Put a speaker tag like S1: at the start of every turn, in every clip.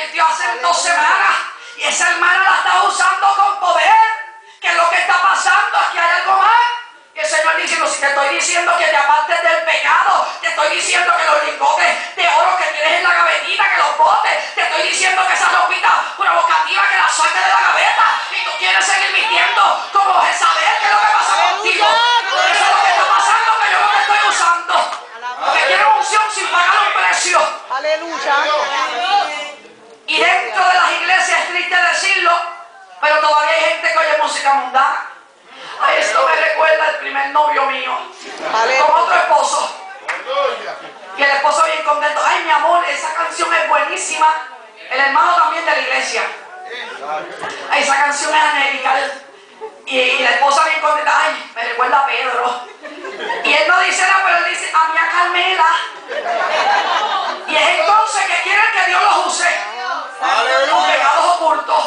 S1: convirtió hace 2 semanas y esa hermana la está usando con poder. ¿Qué es lo que está pasando? Aquí hay algo más. Y el Señor diciendo, si te estoy diciendo que te apartes del pecado, te estoy diciendo que los lingotes de oro que tienes en la gavetita, que los botes, te estoy diciendo que esa ropita provocativa que la saques de la gaveta y tú quieres seguir vistiendo como Jezabel. ¿Qué es lo que pasa contigo? Eso es lo que está pasando, que yo no te estoy usando. Porque quiero unción sin pagar un precio.
S2: Aleluya.
S1: Y dentro de las iglesias es triste decirlo, pero todavía hay gente que oye música mundana. Ay, esto me recuerda al primer novio mío con otro esposo. Y el esposo bien contento. Ay, mi amor, esa canción es buenísima. El hermano también de la iglesia. Ay, esa canción es angelical. Y la esposa bien contenta. Ay, me recuerda a Pedro. Y él no dice nada, pero él dice a mí a Carmela. Y es entonces que quieren que Dios los use con pecados ocultos,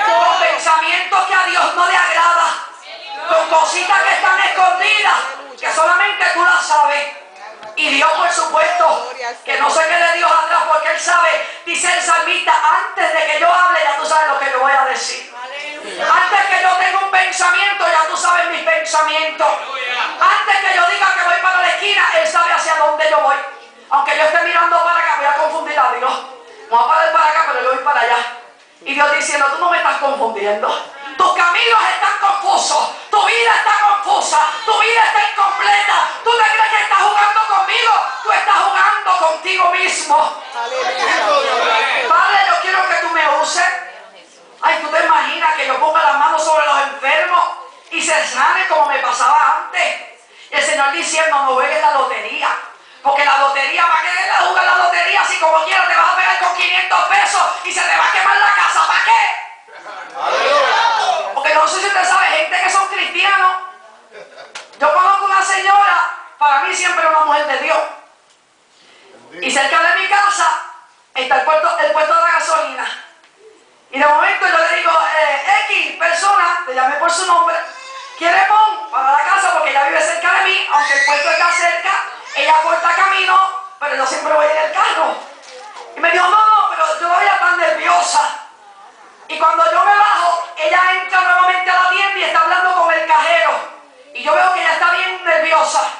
S1: con pensamientos que a Dios no le agrada, con cositas que están escondidas, que solamente tú las sabes. Y Dios, por supuesto, que no se quede Dios atrás, porque Él sabe, dice el salmista, antes de que yo hable, ya tú sabes lo que yo voy a decir. Antes que yo tenga un pensamiento, ya tú sabes mis pensamientos. Antes que yo diga que voy para la esquina, Él sabe hacia dónde yo voy. Aunque yo esté mirando para acá, voy a confundir a Dios. Voy a parar para acá, pero yo voy para allá. Y Dios diciendo, tú no me estás confundiendo. Tus caminos están confusos. Tu vida está confusa. Tu vida está incompleta. Tú te crees que estás jugando conmigo. Tú estás jugando contigo mismo. Padre, yo quiero que tú me uses. Ay, tú te imaginas que yo ponga las manos sobre los enfermos y se sane como me pasaba antes. Y el Señor diciendo, no juegues la lotería. Porque la lotería va a querer jugar la lotería si como quiera te vas a pegar con 500 pesos y se te va a quemar la casa. ¿Para qué? Porque no sé si usted sabe, gente que son cristianos. Yo conozco una señora, para mí siempre una mujer de Dios. Y cerca de mi casa está el puesto de la gasolina. Y de momento yo le digo, X persona, le llamé por su nombre, ¿quiere pon para la casa? Porque ella vive cerca de mí, aunque el puesto está cerca. Ella corta camino, pero yo siempre voy en el carro. Y me dijo, no, pero yo voy a tan nerviosa. Y cuando yo me bajo, ella entra nuevamente a la tienda y está hablando con el cajero. Y yo veo que ella está bien nerviosa.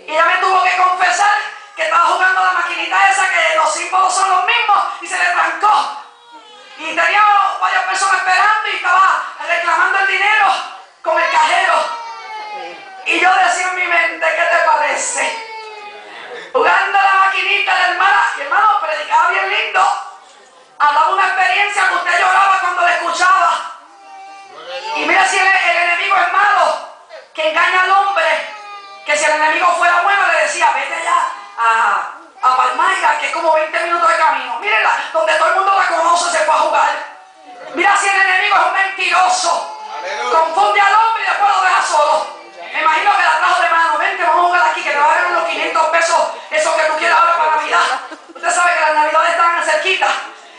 S1: Y ella me tuvo que confesar que estaba jugando la maquinita esa, que los símbolos son los mismos, y se le trancó. Y tenía varias personas esperando y estaba reclamando el dinero con el cajero. Y yo decía en mi mente, ¿qué te parece? Jugando la maquinita de la hermana, y hermano predicaba bien lindo, hablaba una experiencia que usted lloraba cuando le escuchaba. Y mira, si el enemigo es malo, que engaña al hombre, que si el enemigo fuera bueno le decía, vete allá a Palmaira, que es como 20 minutos de camino. Mírenla, donde todo el mundo la conoce, se fue a jugar. Mira, si el enemigo es un mentiroso, confunde al hombre y después lo deja solo. Me imagino que la trajo de mano. Vente, vamos a jugar aquí, que te va a dar unos 500 pesos, eso que tú quieras ahora para Navidad. Usted sabe que las Navidades están cerquita.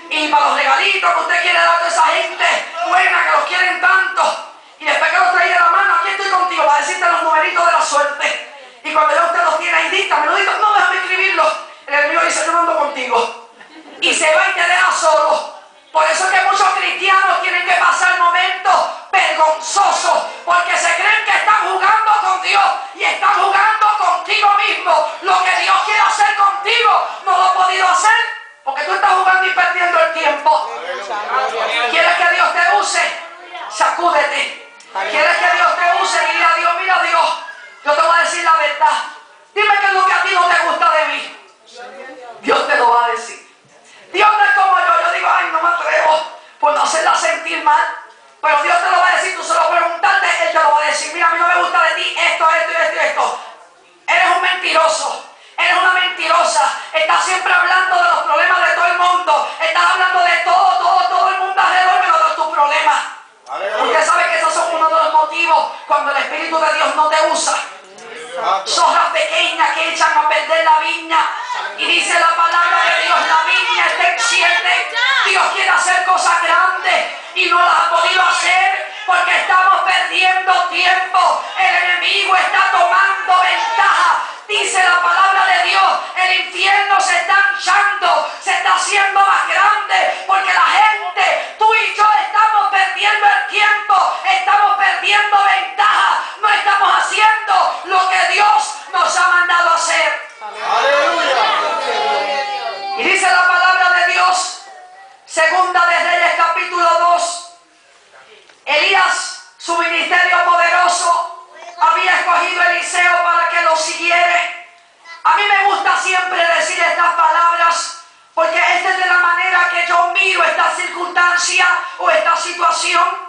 S1: Y para los regalitos que usted quiere dar a toda esa gente buena, que los quieren tanto. Y después que los trae de la mano, aquí estoy contigo para decirte los numeritos de la suerte. Y cuando ya usted los tiene ahí, díctame, no, déjame escribirlos. El enemigo dice, yo no ando contigo. Y se va y te deja solo. Por eso es que muchos cristianos tienen que pasar momentos vergonzosos, porque se creen que están jugando con Dios y están jugando contigo mismo. Lo que Dios quiere hacer contigo no lo ha podido hacer porque tú estás jugando y perdiendo el tiempo. ¿Quieres que Dios te use? Sacúdete. ¿Quieres que Dios te use? Dile a Dios, mira Dios, yo te voy a decir la verdad. Dime qué es lo que a ti no te gusta de mí. Dios te lo va a decir. Dios no es como yo digo, ay, no me atrevo por no hacerla sentir mal. Pero Dios te lo va a decir, tú solo preguntarte, Él te lo va a decir. Mira, a mí no me gusta de ti esto. Eres un mentiroso, eres una mentirosa. Estás siempre hablando de los problemas de todo el mundo. Estás hablando de todo el mundo alrededor menos de tus problemas. Usted sabe que esos son uno de los motivos cuando el Espíritu de Dios no te usa. Zorras pequeñas que echan a perder la viña. Y dice la palabra de Dios, la viña está en siete. Dios quiere hacer cosas grandes y no las ha podido hacer porque estamos perdiendo tiempo. El enemigo está tomando ventaja. Dice la palabra de Dios, el infierno se está hinchando, se está haciendo más grande porque o esta situación.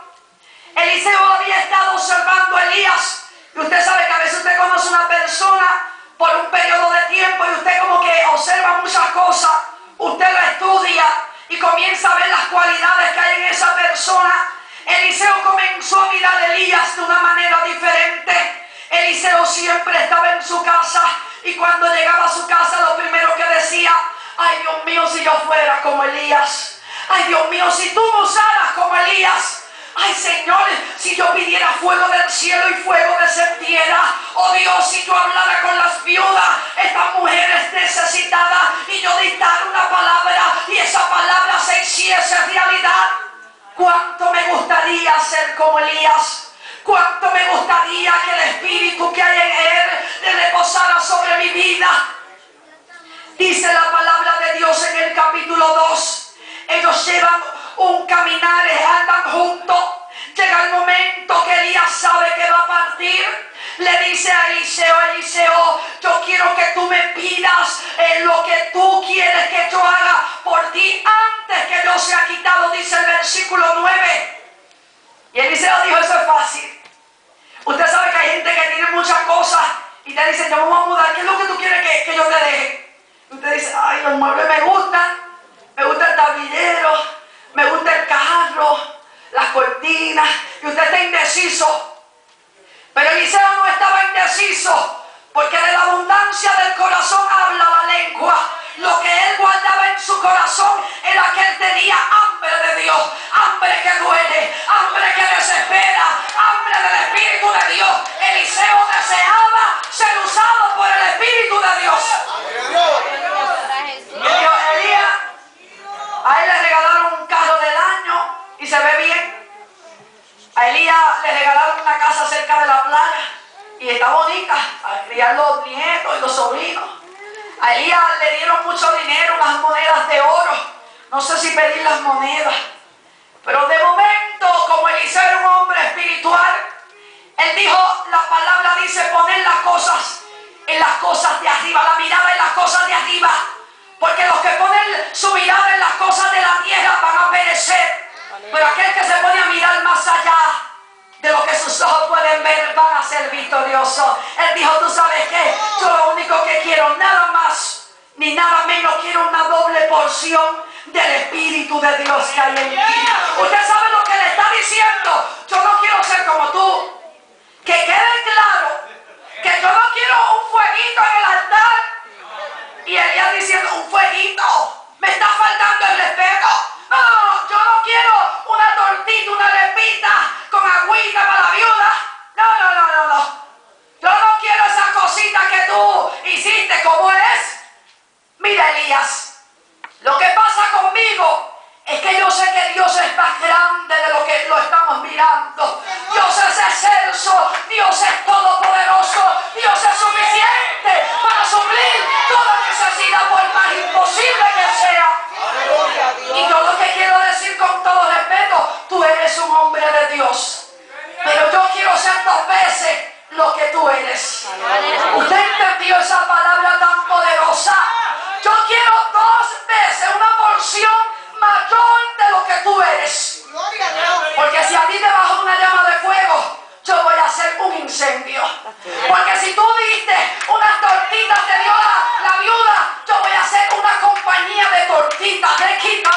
S1: Eliseo había estado observando a Elías. Y usted sabe que a veces usted conoce a una persona por un periodo de tiempo y usted como que observa muchas cosas. Usted la estudia y comienza a ver las cualidades que hay en esa persona. Eliseo comenzó a mirar a Elías de una manera diferente. Eliseo siempre estaba en su casa y cuando llegaba a su casa lo primero que decía: ay, Dios mío, si yo fuera como Elías. Ay, Dios mío, si tú me usaras como Elías. Ay, Señor, si yo pidiera fuego del cielo y fuego descendiera. Oh Dios, si yo hablara con las viudas, estas mujeres necesitadas, y yo dictara una palabra y esa palabra se hiciese realidad. Cuánto me gustaría ser como Elías. Cuánto me gustaría que el espíritu que hay en él le reposara sobre mi vida. Dice la palabra de Dios en el capítulo 2. Ellos llevan un caminar, andan juntos. Llega el momento que Elías sabe que va a partir. Le dice a Eliseo: Eliseo, yo quiero que tú me pidas lo que tú quieres que yo haga por ti antes que yo sea quitado, dice el versículo 9. Y Eliseo dijo: eso es fácil. Usted sabe que hay gente que tiene muchas cosas y te dice: yo me voy a mudar, ¿qué es lo que tú quieres que yo te deje? Y usted dice: ay, los muebles me gustan, me gusta el tablillero, me gusta el carro, las cortinas. Y usted está indeciso. Pero Eliseo no estaba indeciso, porque de la abundancia del corazón habla la lengua. Lo que él guardaba en su corazón era que él tenía hambre de Dios, hambre que duele, hambre que desespera, hambre del Espíritu de Dios. Eliseo deseaba ser usado por el Espíritu de Dios. Elías, a él le regalaron un carro del año y se ve bien. A Elías le regalaron una casa cerca de la playa y está bonita para criar los nietos y los sobrinos. A Elías le dieron mucho dinero, unas monedas de oro. No sé si pedir las monedas, pero de momento, como Eliseo era un hombre espiritual, él dijo, la palabra dice, poner las cosas en las cosas de arriba, la mirada en las cosas de arriba, porque los que ponen su mirada en las cosas de la tierra van a perecer. Pero aquel que se pone a mirar más allá de lo que sus ojos pueden ver, van a ser victoriosos. Él dijo: tú sabes qué, yo lo único que quiero, nada más ni nada menos, quiero una doble porción del Espíritu de Dios que hay en ti. Usted sabe lo que le está diciendo: yo no quiero ser como tú. Que quede claro que yo no quiero un fueguito en el altar. Y Elías diciendo: un fueguito, me está faltando el respeto. No, yo no quiero una tortita, una arepita con agüita para la viuda. No. Yo no quiero esas cositas que tú hiciste. ¿Cómo es? Mira, Elías, lo que pasa conmigo es que yo sé que Dios es más grande de lo que lo estamos mirando. Dios es excelso, Dios es todopoderoso, Dios es suficiente para suplir toda necesidad, por más imposible que sea. Y yo lo que quiero decir con todo respeto, tú eres un hombre de Dios, pero yo quiero ser 2 veces lo que tú eres. ¿Usted entendió esa palabra tan poderosa? Yo quiero 2 veces una porción mayor de lo que tú eres. Porque si a ti te baja una llama de fuego, yo voy a hacer un incendio. Porque si tú diste unas tortitas, te dio la viuda, yo voy a hacer una compañía de tortitas, de quita